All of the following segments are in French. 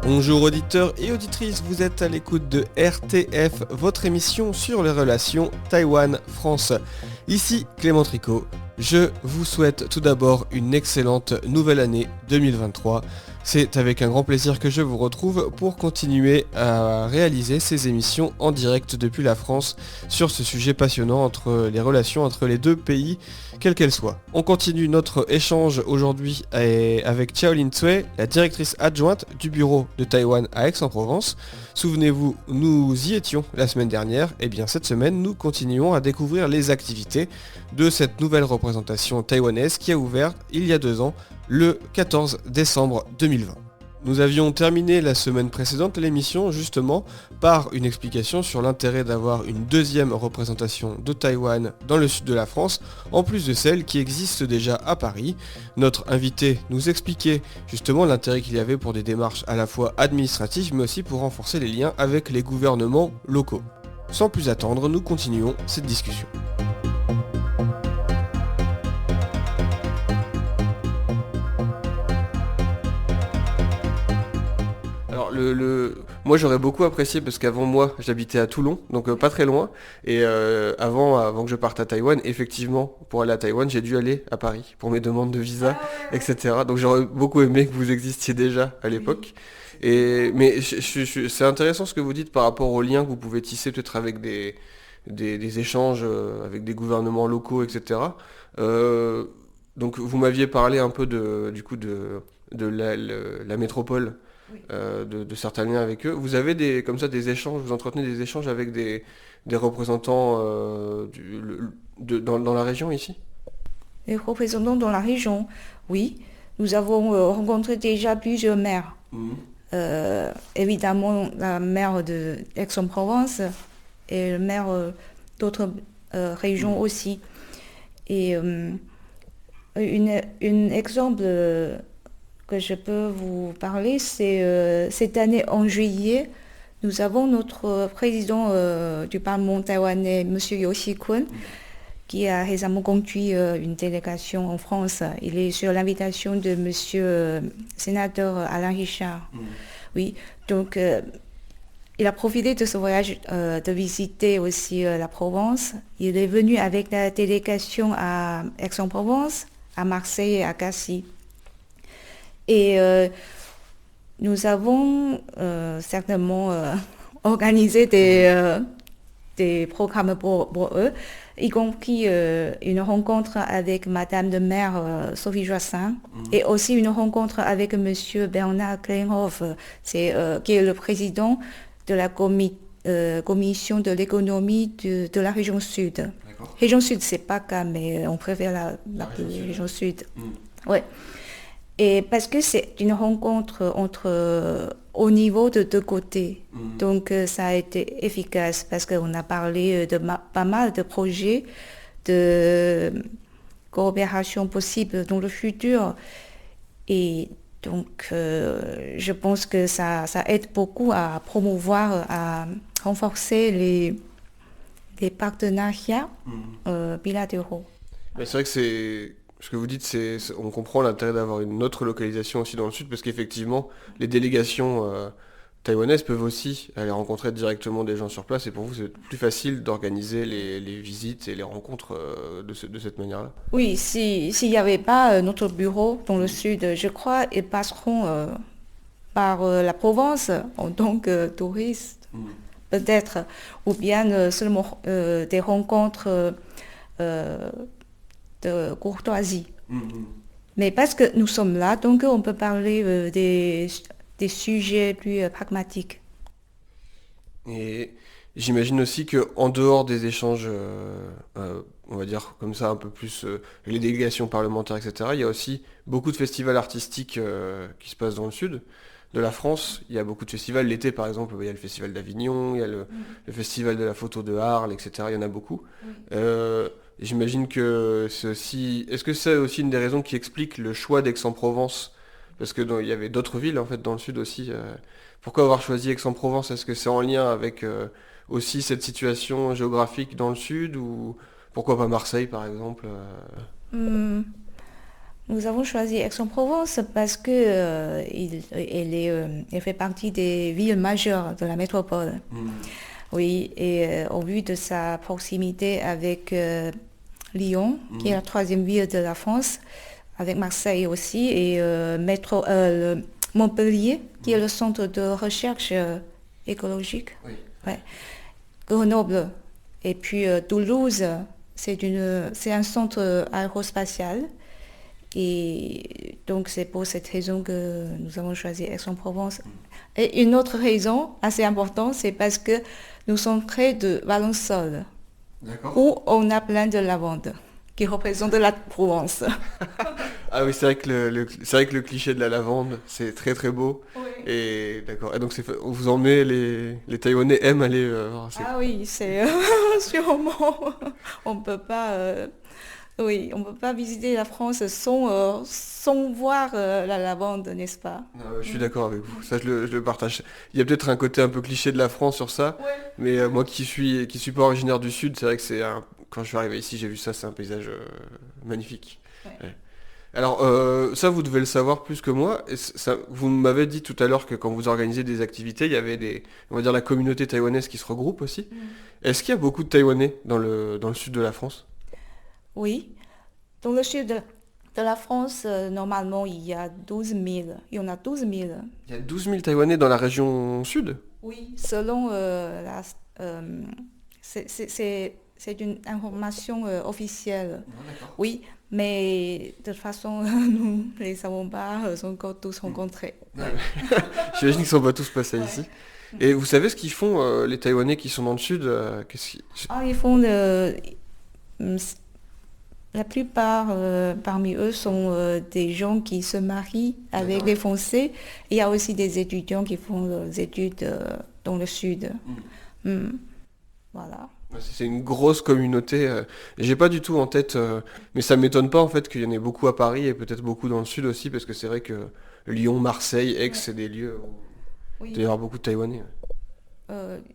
Bonjour auditeurs et auditrices, vous êtes à l'écoute de RTF, votre émission sur les relations Taïwan-France. Ici Clément Tricot, je vous souhaite tout d'abord une excellente nouvelle année 2023. C'est avec un grand plaisir que je vous retrouve pour continuer à réaliser ces émissions en direct depuis la France sur ce sujet passionnant entre les relations entre les deux pays, quelles qu'elles soient. On continue notre échange aujourd'hui avec Xiaolin Cui, la directrice adjointe du bureau de Taïwan à Aix-en-Provence. Souvenez-vous, nous y étions la semaine dernière, et bien cette semaine nous continuons à découvrir les activités de cette nouvelle représentation taïwanaise qui a ouvert il y a 2 ans, le 14 décembre 2020. Nous avions terminé la semaine précédente l'émission justement par une explication sur l'intérêt d'avoir une deuxième représentation de Taïwan dans le sud de la France, en plus de celle qui existe déjà à Paris. Notre invité nous expliquait justement l'intérêt qu'il y avait pour des démarches à la fois administratives mais aussi pour renforcer les liens avec les gouvernements locaux. Sans plus attendre, nous continuons cette discussion. Alors moi j'aurais beaucoup apprécié parce qu'avant moi j'habitais à Toulon, donc pas très loin, et avant que je parte à Taïwan, effectivement pour aller à Taïwan j'ai dû aller à Paris pour mes demandes de visa, etc. Donc j'aurais beaucoup aimé que vous existiez déjà à l'époque. Mais c'est intéressant ce que vous dites par rapport aux liens que vous pouvez tisser peut-être avec des échanges avec des gouvernements locaux, etc. Donc vous m'aviez parlé un peu de la métropole, de certains liens avec eux. Vous avez comme ça des échanges, vous entretenez des échanges avec des représentants dans la région ici? Les représentants dans la région, oui. Nous avons rencontré déjà plusieurs maires. Évidemment, la maire de Aix-en-Provence et le maire d'autres régions aussi. Et un exemple que je peux vous parler, c'est cette année en juillet, nous avons notre président du Parlement taïwanais, M. Yo Xi-kun, qui a récemment conduit une délégation en France. Il est sur l'invitation de M. sénateur Alain Richard. Oui, donc il a profité de ce voyage de visiter aussi la Provence. Il est venu avec la délégation à Aix-en-Provence, à Marseille et à Cassis. Et nous avons certainement organisé des programmes pour eux, y compris une rencontre avec Madame de maire Sophie Joissin et aussi une rencontre avec Monsieur Bernard Kleinhoff, qui est le président de la commission de l'économie de la région sud. D'accord. Région sud, c'est pas cas, mais on préfère la région sud. Ouais. Et parce que c'est une rencontre au niveau de deux côtés. Donc ça a été efficace parce qu'on a parlé de pas mal de projets de coopération possible dans le futur. Et donc je pense que ça aide beaucoup à promouvoir, à renforcer les partenariats bilatéraux. Mais c'est vrai que ce que vous dites, on comprend l'intérêt d'avoir une autre localisation aussi dans le sud, parce qu'effectivement, les délégations taïwanaises peuvent aussi aller rencontrer directement des gens sur place, et pour vous, c'est plus facile d'organiser les visites et les rencontres de cette manière-là. Oui, s'il n'y avait pas notre bureau dans le sud, je crois qu'ils passeront par la Provence en tant que touristes, peut-être, ou bien seulement des rencontres de courtoisie. Mais parce que nous sommes là, donc on peut parler des sujets plus pragmatiques. Et j'imagine aussi qu'en dehors des échanges, on va dire comme ça, un peu plus les délégations parlementaires, etc., il y a aussi beaucoup de festivals artistiques qui se passent dans le sud de la France. Il y a beaucoup de festivals. L'été, par exemple, il y a le festival d'Avignon, il y a le festival de la photo de Arles, etc. Il y en a beaucoup. J'imagine que c'est aussi... Est-ce que c'est aussi une des raisons qui explique le choix d'Aix-en-Provence? Parce que il y avait d'autres villes, en fait, dans le sud aussi. Pourquoi avoir choisi Aix-en-Provence? Est-ce que c'est en lien avec aussi cette situation géographique dans le sud, ou pourquoi pas Marseille, par exemple? Hum, Nous avons choisi Aix-en-Provence parce que elle fait partie des villes majeures de la métropole. Oui, et au vu de sa proximité avec Lyon, qui est la troisième ville de la France, avec Marseille aussi, et Montpellier, qui est le centre de recherche écologique. Oui. Ouais. Grenoble. Et puis Toulouse, c'est un centre aérospatial. Et donc c'est pour cette raison que nous avons choisi Aix-en-Provence. Et une autre raison assez importante, c'est parce que nous sommes près de Valensole, D'accord. où on a plein de lavande, qui représente la Provence. Ah oui, c'est vrai que c'est vrai que le cliché de la lavande, c'est très très beau. Oui. Et d'accord. Et donc vous emmenez les Taïwanais aiment aller voir ces... Ah oui, c'est sûrement. On peut pas, oui, on peut pas visiter la France sans voir la lavande, n'est-ce pas? Ah ouais, je suis d'accord avec vous. Ça, je le partage. Il y a peut-être un côté un peu cliché de la France sur ça, Ouais. mais moi qui suis pas originaire du Sud, c'est vrai que quand je suis arrivé ici, j'ai vu ça, c'est un paysage magnifique. Ouais. Ouais. Alors, ça, vous devez le savoir plus que moi. Et vous m'avez dit tout à l'heure que quand vous organisez des activités, il y avait on va dire la communauté taïwanaise qui se regroupe aussi. Est-ce qu'il y a beaucoup de Taïwanais dans le sud de la France? Oui. Dans le sud de la France, normalement, il y a 12 000. Il y en a 12 000. Il y a 12 000 Taïwanais dans la région sud? Oui. Selon c'est une information officielle. Ah, d'accord. Oui, mais de toute façon, nous ne les avons pas encore tous rencontrés. Ouais, ouais. J'imagine qu'ils sont pas tous passés ici. Et vous savez ce qu'ils font, les Taïwanais qui sont dans le sud Ah, ils font la plupart parmi eux sont des gens qui se marient avec D'accord. les Français. Il y a aussi des étudiants qui font leurs études dans le sud. Hmm. Voilà. Ouais, c'est une grosse communauté. J'ai pas du tout en tête, mais ça m'étonne pas en fait qu'il y en ait beaucoup à Paris et peut-être beaucoup dans le sud aussi, parce que c'est vrai que Lyon, Marseille, Aix, Ouais. c'est des lieux où il doit y Oui, avoir beaucoup de Taïwanais.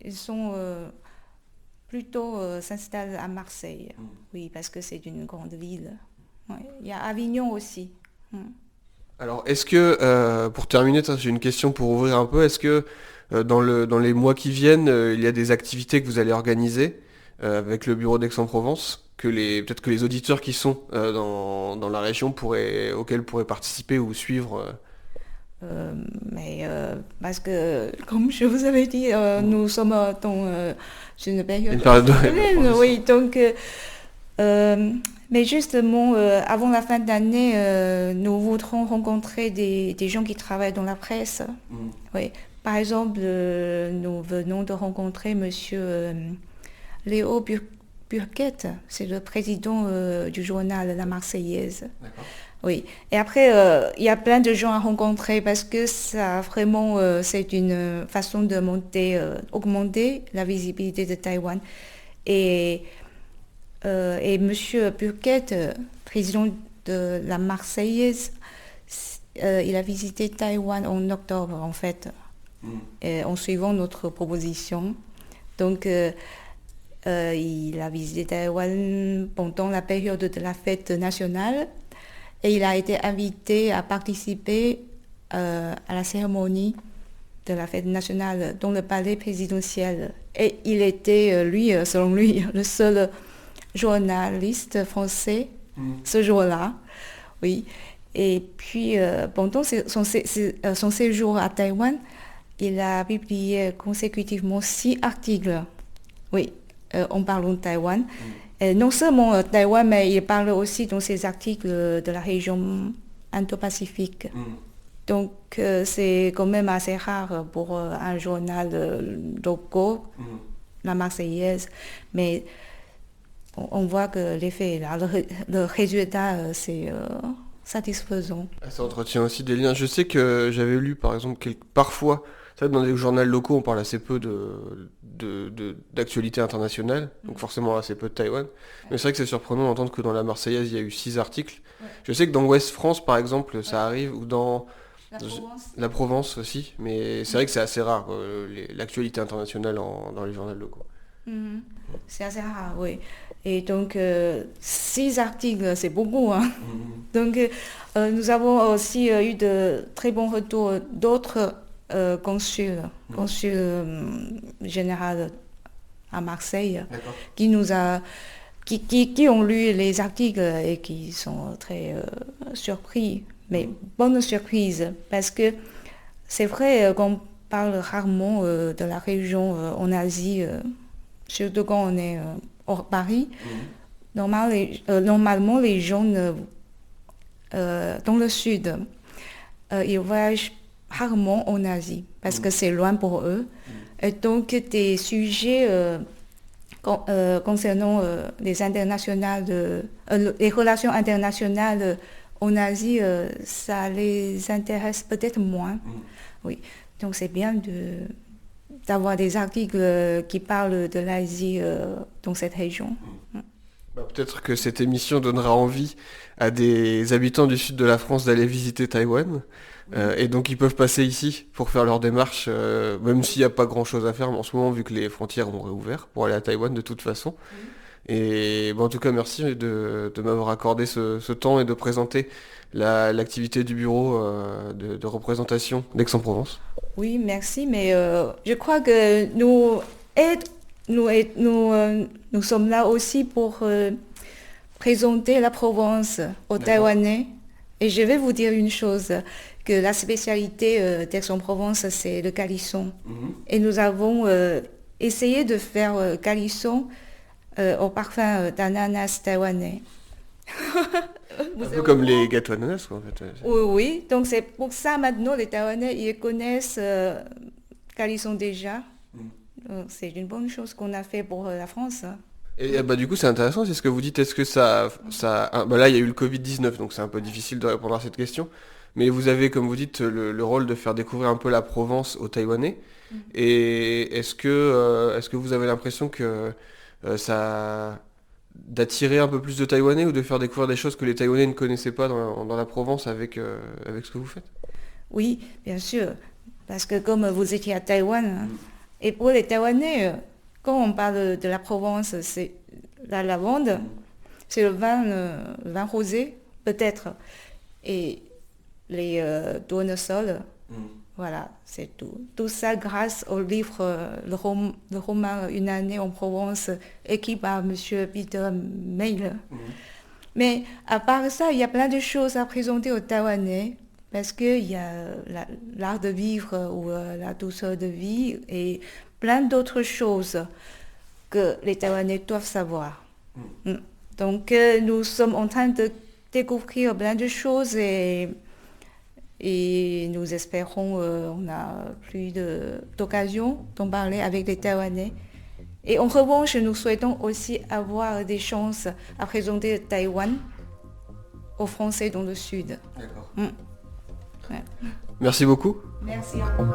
ils sont plutôt s'installent à Marseille. Oui, parce que c'est une grande ville. Ouais. Il y a Avignon aussi. Hmm. Alors, est-ce que, pour terminer, j'ai une question pour ouvrir un peu, est-ce que dans les mois qui viennent, il y a des activités que vous allez organiser avec le bureau d'Aix-en-Provence, peut-être que les auditeurs qui sont dans la région auxquels pourraient participer ou suivre Mais parce que, comme je vous avais dit, nous sommes dans une période une période de pleine, oui, donc, mais justement, avant la fin d'année, nous voudrons rencontrer des gens qui travaillent dans la presse. Mm. Oui. Par exemple, nous venons de rencontrer Monsieur Léo Burquette, c'est le président du journal La Marseillaise. D'accord. Oui. Et après, il y a plein de gens à rencontrer parce que ça vraiment, c'est une façon de augmenter la visibilité de Taïwan. Et, et Monsieur Burquette, président de la Marseillaise, il a visité Taïwan en octobre en fait, en suivant notre proposition. Donc, il a visité Taïwan pendant la période de la fête nationale. Et il a été invité à participer à la cérémonie de la fête nationale dans le palais présidentiel. Et il était, selon lui, le seul journaliste français ce jour-là. Oui. Et puis, pendant son séjour à Taïwan, il a publié consécutivement 6 articles. Oui, en parlant de Taïwan. Et non seulement Taïwan, mais il parle aussi dans ses articles de la région Indo-Pacifique. Donc c'est quand même assez rare pour un journal local, la Marseillaise. Mais on voit que l'effet, là, le résultat, c'est satisfaisant. Ça entretient aussi des liens. Je sais que j'avais lu par exemple parfois, ça dans les journaux locaux on parle assez peu d'actualité internationale, donc forcément assez peu de Taïwan. Mais c'est vrai que c'est surprenant d'entendre que dans la Marseillaise il y a eu 6 articles. Ouais. Je sais que dans Ouest France par exemple ça arrive, ou dans La Provence. la Provence aussi, mais c'est vrai que c'est assez rare l'actualité internationale dans les journaux locaux. Mhm. C'est assez rare, oui. Et donc, 6 articles, c'est beaucoup, hein. Donc, nous avons aussi eu de très bons retours d'autres consuls généraux à Marseille, D'accord. qui nous a, qui ont lu les articles et qui sont très surpris, mais bonne surprise, parce que c'est vrai qu'on parle rarement de la région en Asie, surtout quand on est hors Paris. Normalement, les gens dans le sud, ils voyagent rarement en Asie parce que c'est loin pour eux. Et donc, des sujets concernant les relations internationales en Asie, ça les intéresse peut-être moins. Oui. Donc, c'est bien d'avoir des articles qui parlent de l'Asie dans cette région. Peut-être que cette émission donnera envie à des habitants du sud de la France d'aller visiter Taïwan. Et donc ils peuvent passer ici pour faire leur démarche, même s'il n'y a pas grand-chose à faire en ce moment, vu que les frontières ont réouvert pour aller à Taïwan de toute façon. Et en tout cas, merci de m'avoir accordé ce temps et de présenter l'activité du bureau de représentation d'Aix-en-Provence. Oui, merci, mais je crois que nous sommes là aussi pour présenter la Provence aux Taïwanais. Et je vais vous dire une chose, que la spécialité d'Aix-en-Provence, c'est le calisson. Et nous avons essayé de faire calisson au parfum d'ananas taïwanais. Un peu comme les gâteaux ananas, quoi, en fait. Oui, oui. Donc c'est pour ça maintenant les Taïwanais ils connaissent calisson déjà. Donc, c'est une bonne chose qu'on a fait pour la France. Et du coup c'est intéressant, c'est ce que vous dites, est-ce que là il y a eu le Covid-19, donc c'est un peu difficile de répondre à cette question, mais vous avez, comme vous dites, le rôle de faire découvrir un peu la Provence aux Taïwanais, et est-ce que vous avez l'impression que d'attirer un peu plus de Taïwanais ou de faire découvrir des choses que les Taïwanais ne connaissaient pas dans la Provence avec ce que vous faites? Oui, bien sûr, parce que comme vous étiez à Taïwan, et pour les Taïwanais, quand on parle de la Provence, c'est la lavande, c'est le vin rosé, peut-être, et les tournesols. Voilà, c'est tout. Tout ça grâce au livre le roman Une année en Provence, écrit par M. Peter Mayle. Mais à part ça, il y a plein de choses à présenter aux Taïwanais, parce qu'il y a l'art de vivre ou la douceur de vie et plein d'autres choses que les Taïwanais doivent savoir. Donc nous sommes en train de découvrir plein de choses et nous espérons on a plus d'occasions d'en parler avec les Taïwanais. Et en revanche, nous souhaitons aussi avoir des chances à présenter Taïwan aux Français dans le Sud. D'accord. Ouais. Merci beaucoup. Merci à vous.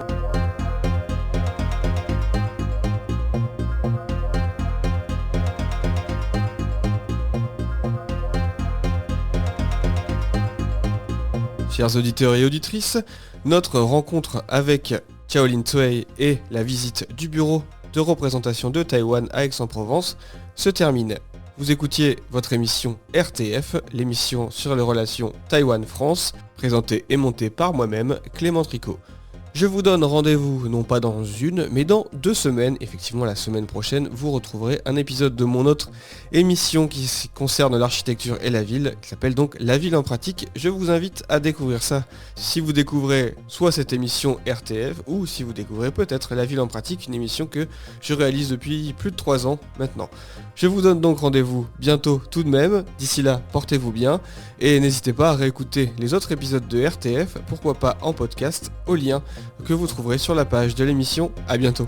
Chers auditeurs et auditrices, notre rencontre avec Chaolin Tsui et la visite du bureau de représentation de Taïwan à Aix-en-Provence se termine. Vous écoutiez votre émission RTF, l'émission sur les relations Taïwan-France, présentée et montée par moi-même, Clément Tricot. Je vous donne rendez-vous non pas dans une, mais dans 2 semaines. Effectivement, la semaine prochaine, vous retrouverez un épisode de mon autre émission qui concerne l'architecture et la ville, qui s'appelle donc La ville en pratique. Je vous invite à découvrir ça si vous découvrez soit cette émission RTF, ou si vous découvrez peut-être La ville en pratique, une émission que je réalise depuis plus de 3 ans maintenant. Je vous donne donc rendez-vous bientôt tout de même. D'ici là, portez-vous bien et n'hésitez pas à réécouter les autres épisodes de RTF, pourquoi pas en podcast, au lien que vous trouverez sur la page de l'émission. À bientôt.